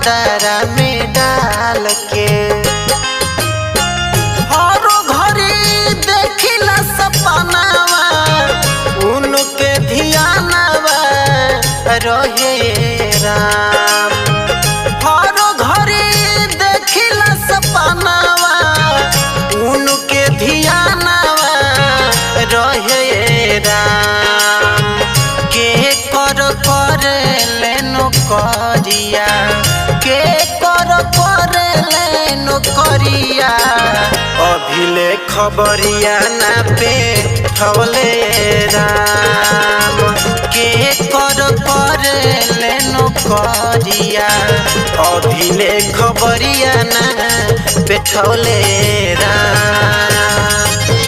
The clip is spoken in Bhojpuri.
चादरा में डाल के। हर घड़ी देखिला सपनावा उनके ध्यानवा रहे राम। हर घड़ी देखिला सपनावा उनके ध्यानवा रहे राम। के कर लेनो करिया के कर लेनो करिया अभिले खबरिया ना पे ठवले राम। के कर लेनो करिया अभिले खबरिया ना पे ठवले राम।